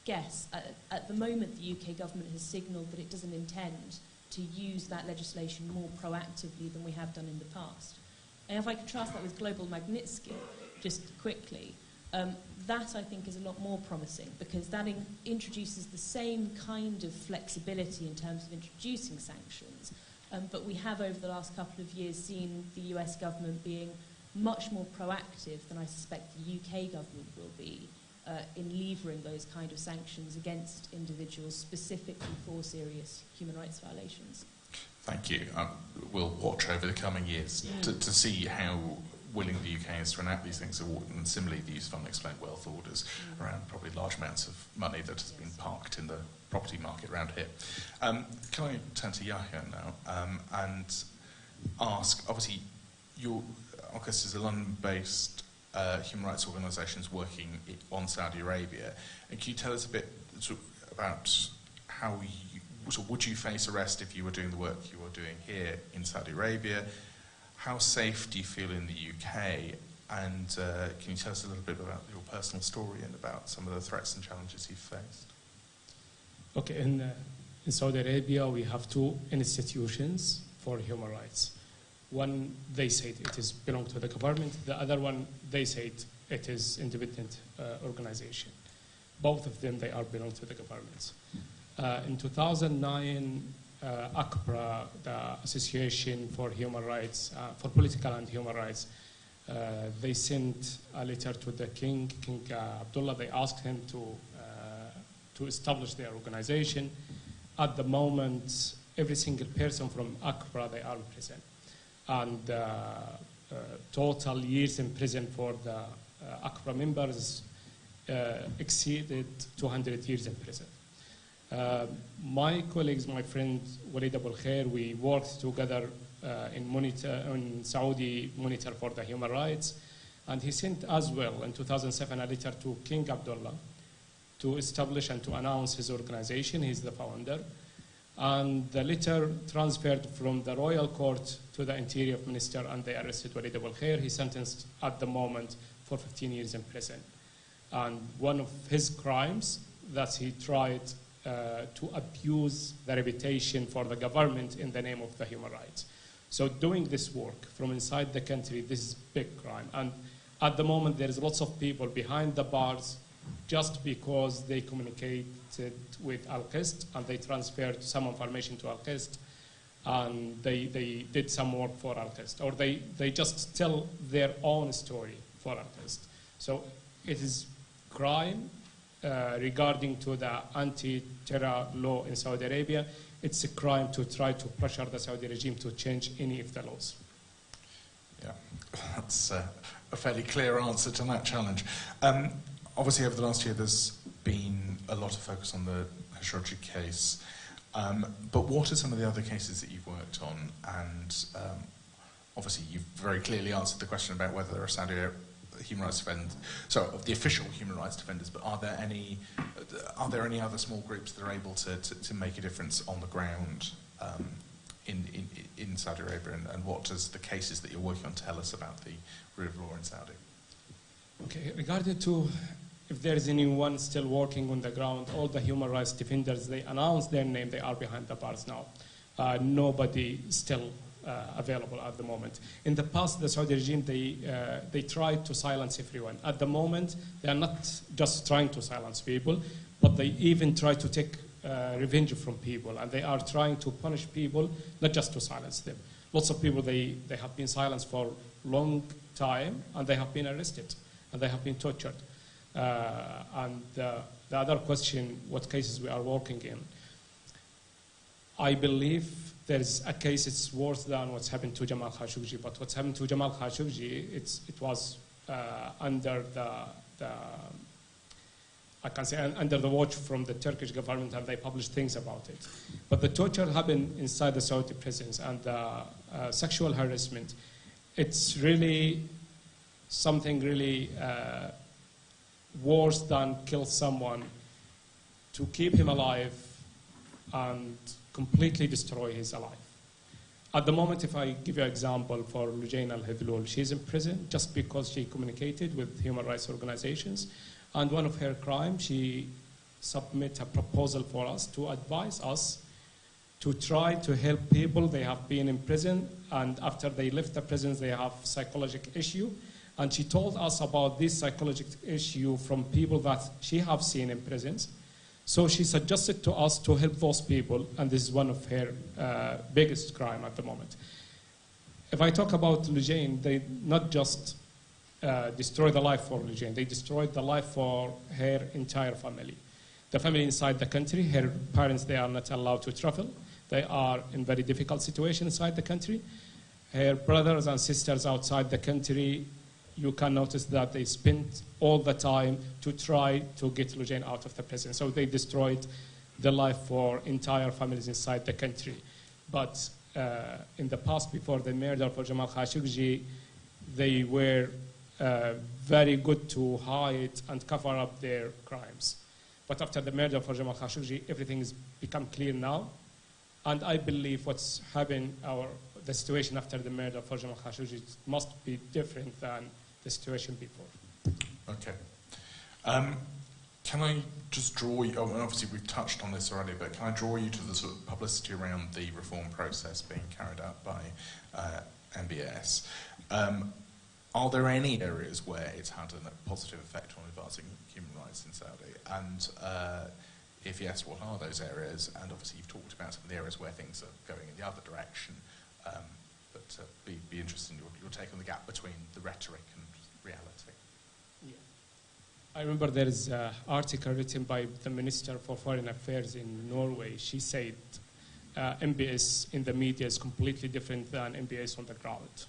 guess, at the moment the UK government has signalled that it doesn't intend to use that legislation more proactively than we have done in the past. And if I contrast that with Global Magnitsky, just quickly, that I think is a lot more promising, because that introduces the same kind of flexibility in terms of introducing sanctions, but we have over the last couple of years seen the US government being much more proactive than I suspect the UK government will be in levering those kind of sanctions against individuals specifically for serious human rights violations. Thank you. We'll watch over the coming years to see how willing the UK is to enact these things, and similarly the use of unexplained wealth orders around probably large amounts of money that has been parked in the property market around here. Can I turn to Yahya now and ask, obviously, ALQIS is a London-based human rights organisation working on Saudi Arabia. And can you tell us a bit about how would you face arrest if you were doing the work you were doing here in Saudi Arabia? How safe do you feel in the UK? And can you tell us a little bit about your personal story and about some of the threats and challenges you've faced? Okay, in Saudi Arabia, we have two institutions for human rights. One, they say it is belong to the government. The other one, they say it is independent organization. Both of them, they are belong to the government. In 2009, ACPRA, the Association for Human Rights, for Political and Human Rights, they sent a letter to the King Abdullah. They asked him to establish their organization. At the moment, every single person from ACPRA, they are in prison. And total years in prison for the ACPRA members exceeded 200 years in prison. My colleagues, my friend Walid Abul Khair, we worked together in Saudi Monitor for the Human Rights, and he sent as well in 2007 a letter to King Abdullah to establish and to announce his organization. He's the founder. And the letter transferred from the royal court to the interior minister, and they arrested Walid Abul Khair. He's sentenced at the moment for 15 years in prison. And one of his crimes that he tried to abuse the reputation for the government in the name of the human rights. So doing this work from inside the country, this is a big crime. And at the moment, there is lots of people behind the bars just because they communicated with ALQIS and they transferred some information to ALQIS and they did some work for ALQIS, or they just tell their own story for ALQIS. So it is crime regarding to the anti-terror law in Saudi Arabia. It's a crime to try to pressure the Saudi regime to change any of the laws. Yeah, that's a fairly clear answer to that challenge. Obviously, over the last year, there's been a lot of focus on the Khashoggi case. But what are some of the other cases that you've worked on? And obviously, you've very clearly answered the question about whether there are Saudi human rights defenders, the official human rights defenders. But are there any other small groups that are able to make a difference on the ground in Saudi Arabia? And what does the cases that you're working on tell us about the rule of law in Saudi? Okay, regarding to if there is anyone still working on the ground, all the human rights defenders, they announced their name, they are behind the bars now. Nobody still available at the moment. In the past, the Saudi regime, they tried to silence everyone. At the moment, they are not just trying to silence people, but they even try to take revenge from people, and they are trying to punish people, not just to silence them. Lots of people, they have been silenced for a long time, and they have been arrested, and they have been tortured. And the other question, what cases we are working in, I believe there's a case it's worse than what's happened to Jamal Khashoggi, but what's happened to Jamal Khashoggi, it was under I can say under the watch from the Turkish government, and they published things about it. But the torture happened inside the Saudi prisons, and the sexual harassment, it's really something really worse than kill someone, to keep him alive and completely destroy his life. At the moment, if I give you an example for Lujain al-Hidlul, she's in prison just because she communicated with human rights organizations. And one of her crimes, she submit a proposal for us to advise us to try to help people. They have been in prison, and after they left the prisons, they have psychological issue. And she told us about this psychological issue from people that she have seen in prisons. So she suggested to us to help those people, and this is one of her biggest crime at the moment. If I talk about Lujane, they not just destroyed the life for Lujane, they destroyed the life for her entire family. The family inside the country, her parents, they are not allowed to travel. They are in very difficult situation inside the country. Her brothers and sisters outside the country, you can notice that they spent all the time to try to get Lujane out of the prison. So they destroyed the life for entire families inside the country. But in the past, before the murder for Jamal Khashoggi, they were very good to hide and cover up their crimes. But after the murder for Jamal Khashoggi, everything has become clear now. And I believe what's happened, the situation after the murder for Jamal Khashoggi must be different than the situation before. Okay. Can I just draw you, obviously we've touched on this already, but can I draw you to the sort of publicity around the reform process being carried out by MBS? Are there any areas where it's had a positive effect on advancing human rights in Saudi? And if yes, what are those areas? And obviously you've talked about some of the areas where things are going in the other direction, but be interested in your take on the gap between the rhetoric and reality. Yeah. I remember there is an article written by the Minister for Foreign Affairs in Norway. She said MBS in the media is completely different than MBS on the ground.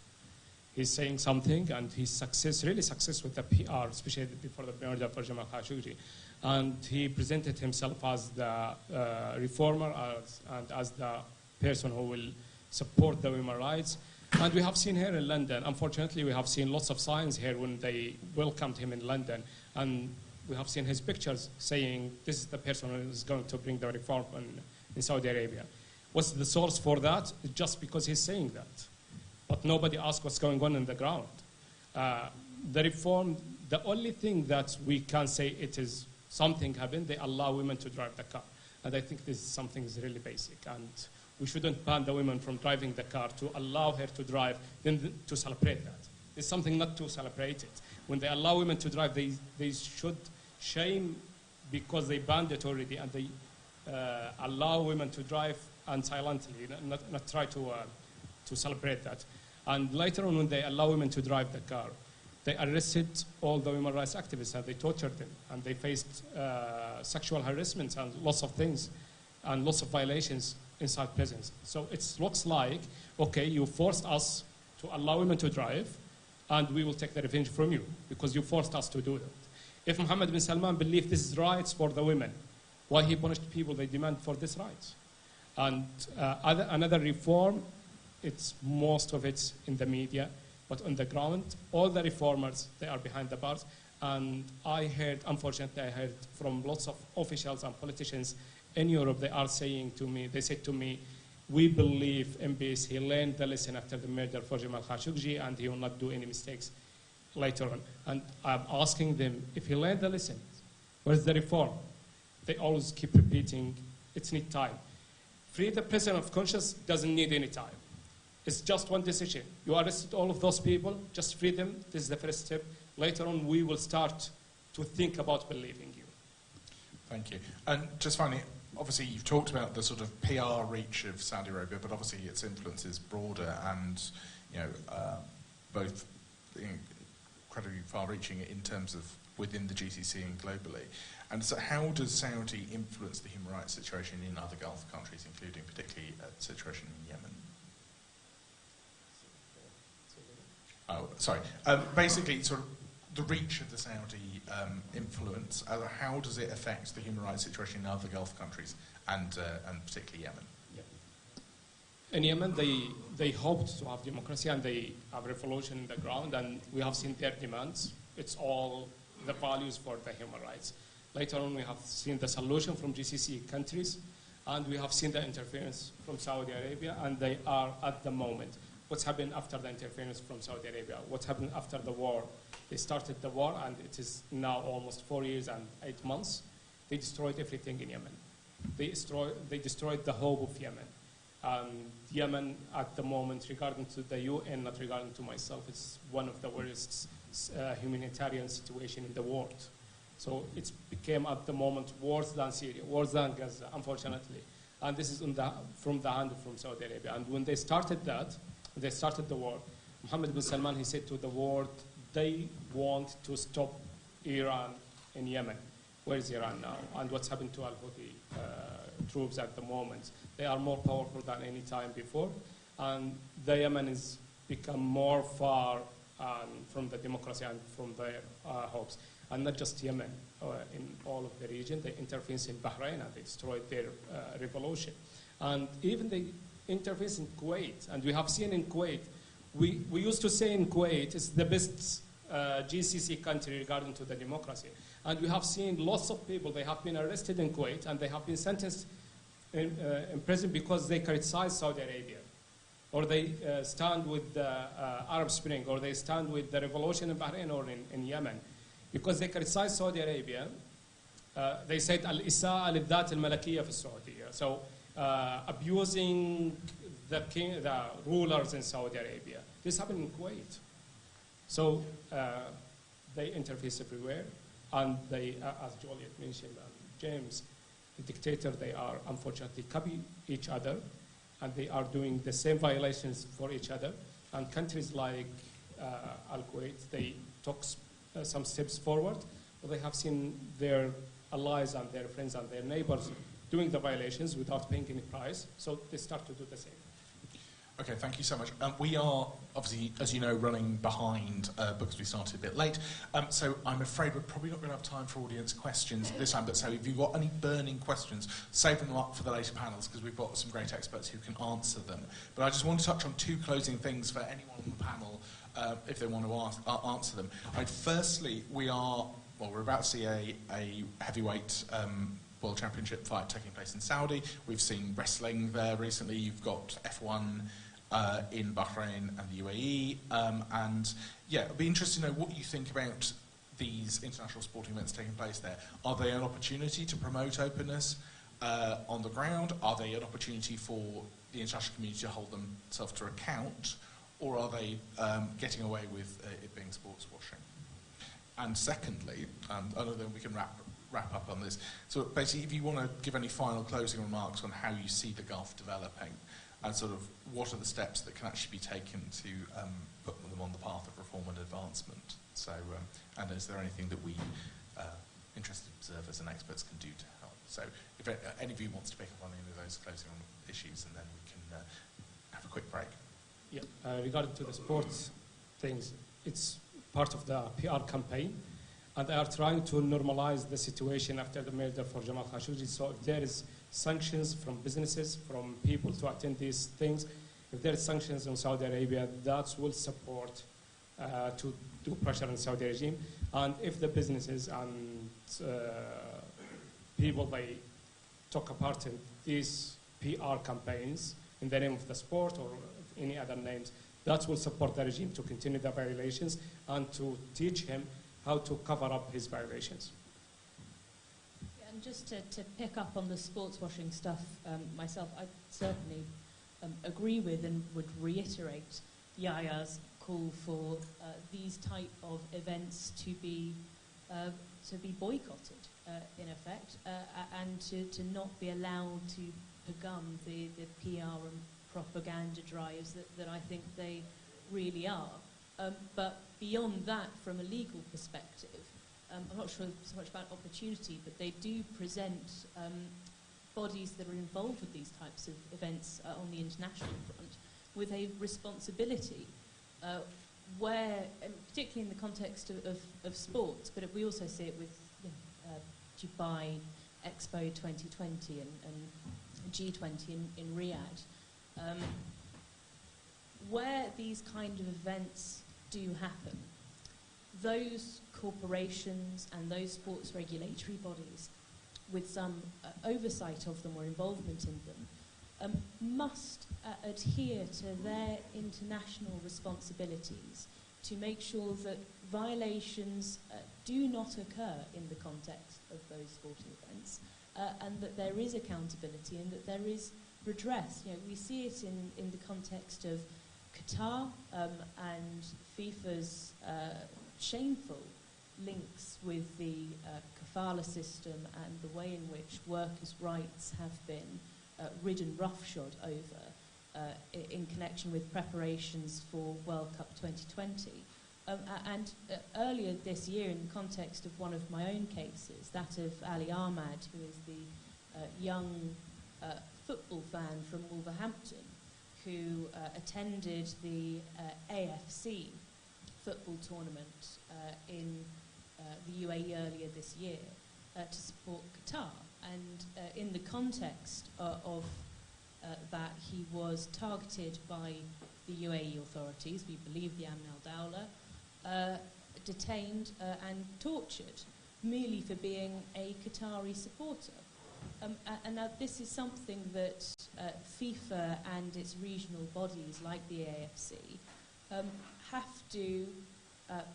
He's saying something, and he's really success with the PR, especially before the murder for Jamal Khashoggi. And he presented himself as the reformer and as the person who will support the women's rights. And we have seen here in London, unfortunately, we have seen lots of signs here when they welcomed him in London. And we have seen his pictures saying, this is the person who is going to bring the reform in Saudi Arabia. What's the source for that? It's just because he's saying that. But nobody asks what's going on the ground. The reform, the only thing that we can say it is something happened, they allow women to drive the car. And I think this is something is really basic. And we shouldn't ban the women from driving the car to allow her to drive, then to celebrate that. It's something not to celebrate it. When they allow women to drive, they should shame because they banned it already, and they allow women to drive and silently, not try to celebrate that. And later on, when they allow women to drive the car, they arrested all the women's rights activists and they tortured them, and they faced sexual harassment and lots of things and lots of violations inside prisons. So it looks like, okay, you forced us to allow women to drive, and we will take the revenge from you because you forced us to do that. If Mohammed bin Salman believed this is rights for the women, why he punished people they demand for this rights? And another reform, it's most of it in the media, but on the ground, all the reformers, they are behind the bars. And unfortunately, I heard from lots of officials and politicians in Europe, they said to me, we believe MBS, he learned the lesson after the murder for Jamal Khashoggi, and he will not do any mistakes later on. And I'm asking them, if he learned the lesson, where's the reform? They always keep repeating, it needs time. Free the prisoner of conscience doesn't need any time. It's just one decision. You arrested all of those people, just free them. This is the first step. Later on, we will start to think about believing you. Thank you. And just finally, obviously you've talked about the sort of PR reach of Saudi Arabia, but obviously its influence is broader and, both incredibly far-reaching in terms of within the GCC and globally. And so how does Saudi influence the human rights situation in other Gulf countries, including particularly the situation in Yemen? Oh, sorry. Basically, sort of the reach of the Saudi influence, how does it affect the human rights situation in other Gulf countries and particularly Yemen? Yeah. In Yemen, they hoped to have democracy and they have revolution in the ground, and we have seen their demands. It's all the values for the human rights. Later on, we have seen the solution from GCC countries, and we have seen the interference from Saudi Arabia, and they are at the moment. What's happened after the interference from Saudi Arabia? What happened after the war? They started the war, and it is now almost 4 years and 8 months. they destroyed everything in Yemen. They destroyed the hope of Yemen. Yemen at the moment, regarding to the UN, not regarding to myself, it's one of the worst humanitarian situation in the world. So it became at the moment worse than Syria, worse than Gaza, unfortunately. And this is from the hand from Saudi Arabia. And when they started the war, Mohammed bin Salman, he said to the world, they want to stop Iran in Yemen. Where is Iran now? And what's happened to Al-Houthi troops at the moment? They are more powerful than any time before. And the Yemen has become more far from the democracy and from their hopes. And not just Yemen, in all of the region. They intervened in Bahrain and they destroyed their revolution. And even they intervened in Kuwait. And we have seen in Kuwait, we used to say in Kuwait is the best GCC country regarding to the democracy. And we have seen lots of people, they have been arrested in Kuwait and they have been sentenced in prison because they criticize Saudi Arabia. Or they stand with the Arab Spring, or they stand with the revolution in Bahrain or in Yemen. Because they criticize Saudi Arabia, they said al-isa'a lil-dhat al-malakiyya fi Saudiya. So abusing the rulers in Saudi Arabia. This happened in Kuwait. So they interfere everywhere, and they, as Juliet mentioned, James, the dictator, they are unfortunately copy each other, and they are doing the same violations for each other. And countries like Al-Kuwait, they took some steps forward, but they have seen their allies and their friends and their neighbors doing the violations without paying any price, so they start to do the same. Okay, thank you so much. We are, obviously, as you know, running behind because we started a bit late. So I'm afraid we're probably not going to have time for audience questions this time. But so if you've got any burning questions, save them up for the later panels because we've got some great experts who can answer them. But I just want to touch on two closing things for anyone on the panel if they want to answer them. Firstly, we're about to see a heavyweight World Championship fight taking place in Saudi. We've seen wrestling there recently. You've got F1 in Bahrain and the UAE. And yeah, it'd be interesting to know what you think about these international sporting events taking place there. Are they an opportunity to promote openness on the ground? Are they an opportunity for the international community to hold themselves to account? Or are they getting away with it being sports washing? And secondly, I know that we can wrap up on this. So basically, if you want to give any final closing remarks on how you see the Gulf developing, and sort of what are the steps that can actually be taken to put them on the path of reform and advancement. So, and is there anything that we interested observers and experts can do to help? So, if any of you wants to pick up on any of those closing issues, and then we can have a quick break. Yeah, regarding to the sports things, it's part of the PR campaign, and they are trying to normalize the situation after the murder for Jamal Khashoggi. So if there is sanctions from businesses, from people to attend these things, if there is sanctions on Saudi Arabia, that will support to do pressure on the Saudi regime. And if the businesses and people, they took a part in these PR campaigns in the name of the sport or any other names, that will support the regime to continue the violations and to teach him how to cover up his violations. Yeah, and just to pick up on the sports washing stuff myself, I certainly agree with and would reiterate Yaya's call for these type of events to be boycotted in effect, and to not be allowed to begum the PR and propaganda drives that I think they really are. But beyond that, from a legal perspective, I'm not sure so much about opportunity, but they do present bodies that are involved with these types of events on the international front with a responsibility where, particularly in the context of sports, but we also see it with Dubai Expo 2020 and G20 in Riyadh. Where these kind of events do happen, those corporations and those sports regulatory bodies, with some oversight of them or involvement in them, must adhere to their international responsibilities to make sure that violations do not occur in the context of those sporting events, and that there is accountability and that there is redress. You know, we see it in the context of Qatar and FIFA's shameful links with the kafala system and the way in which workers' rights have been ridden roughshod over in connection with preparations for World Cup 2020. Earlier this year, in the context of one of my own cases, that of Ali Ahmad, who is the young football fan from Wolverhampton, who attended the AFC football tournament in the UAE earlier this year to support Qatar. And in the context of that, he was targeted by the UAE authorities, we believe the Amn al-Dawla, detained and tortured merely for being a Qatari supporter. And now this is something that FIFA and its regional bodies like the AFC have to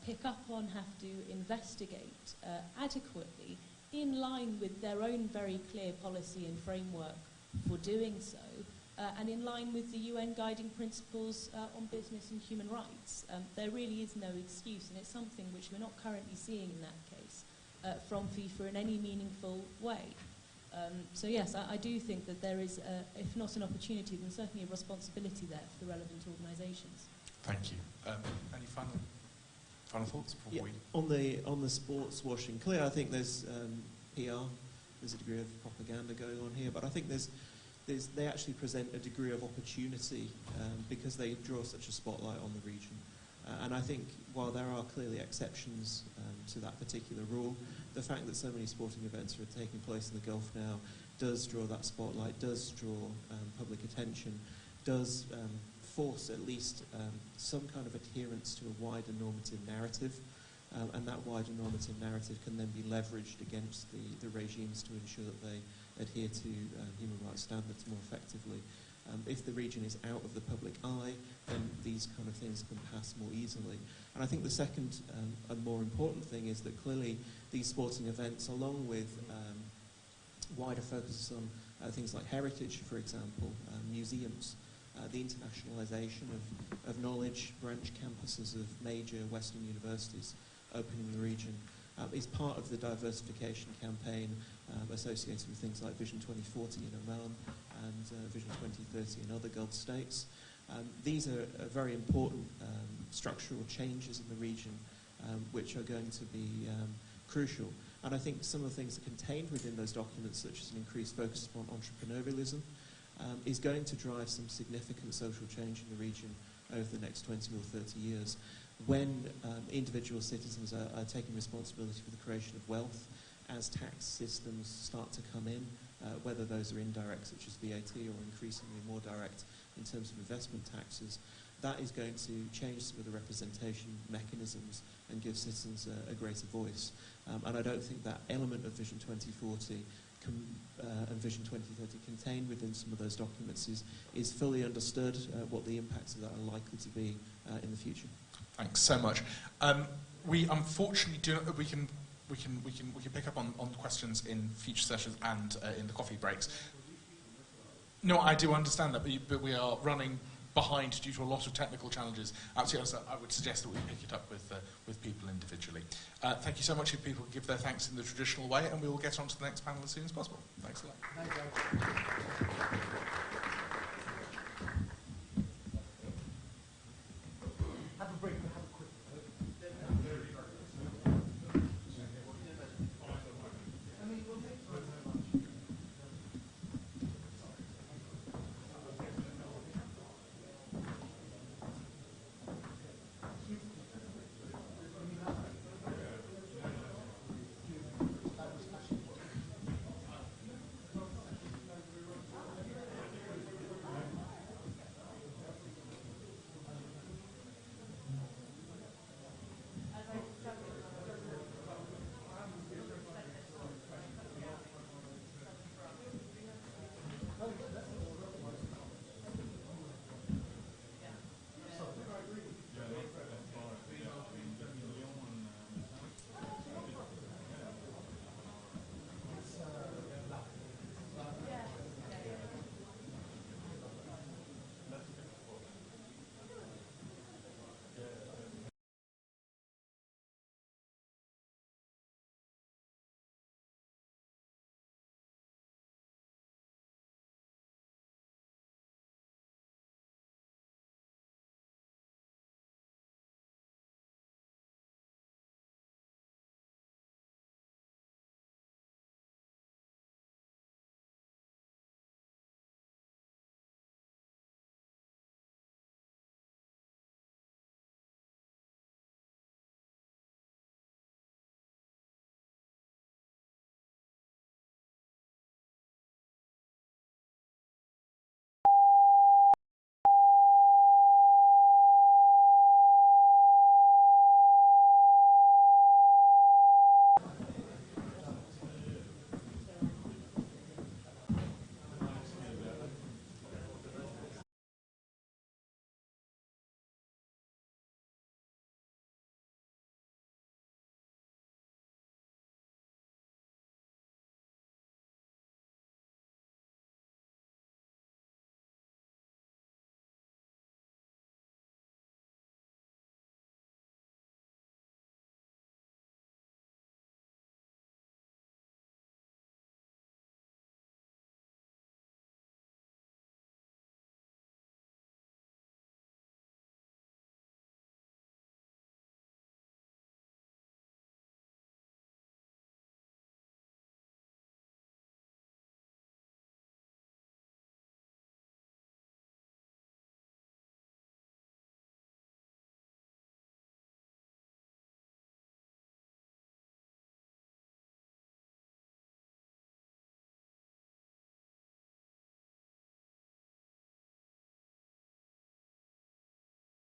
pick up on, have to investigate adequately in line with their own very clear policy and framework for doing so, and in line with the UN guiding principles on business and human rights. There really is no excuse, and it's something which we're not currently seeing in that case from FIFA in any meaningful way. So yes, I do think that there is, if not an opportunity, then certainly a responsibility there for the relevant organisations. Thank you. Any final thoughts before we... On the sports washing, clearly I think there's PR, there's a degree of propaganda going on here, but I think they actually present a degree of opportunity because they draw such a spotlight on the region. And I think while there are clearly exceptions to that particular rule, the fact that so many sporting events are taking place in the Gulf now does draw that spotlight, does draw public attention, does force at least some kind of adherence to a wider normative narrative, and that wider normative narrative can then be leveraged against the regimes to ensure that they adhere to human rights standards more effectively. If the region is out of the public eye, then these kind of things can pass more easily. And I think the second and more important thing is that clearly these sporting events, along with wider focus on things like heritage, for example, museums, the internationalisation of knowledge, branch campuses of major Western universities opening in the region, is part of the diversification campaign associated with things like Vision 2040 in Oman and Vision 2030 in other Gulf states. These are very important structural changes in the region which are going to be crucial. And I think some of the things that are contained within those documents, such as an increased focus on entrepreneurialism, is going to drive some significant social change in the region over the next 20 or 30 years. When individual citizens are taking responsibility for the creation of wealth, as tax systems start to come in, whether those are indirect, such as VAT, or increasingly more direct in terms of investment taxes, that is going to change some of the representation mechanisms and give citizens a greater voice. And I don't think that element of Vision 2040 and Vision 2030 contained within some of those documents is fully understood what the impacts of that are likely to be in the future. Thanks so much. We unfortunately we can pick up on questions in future sessions and in the coffee breaks. No, I do understand that, but we are running behind due to a lot of technical challenges. Absolutely, I would suggest that we pick it up with people individually. Thank you so much. If people give their thanks in the traditional way, and we will get on to the next panel as soon as possible. Thanks a lot. Thank you.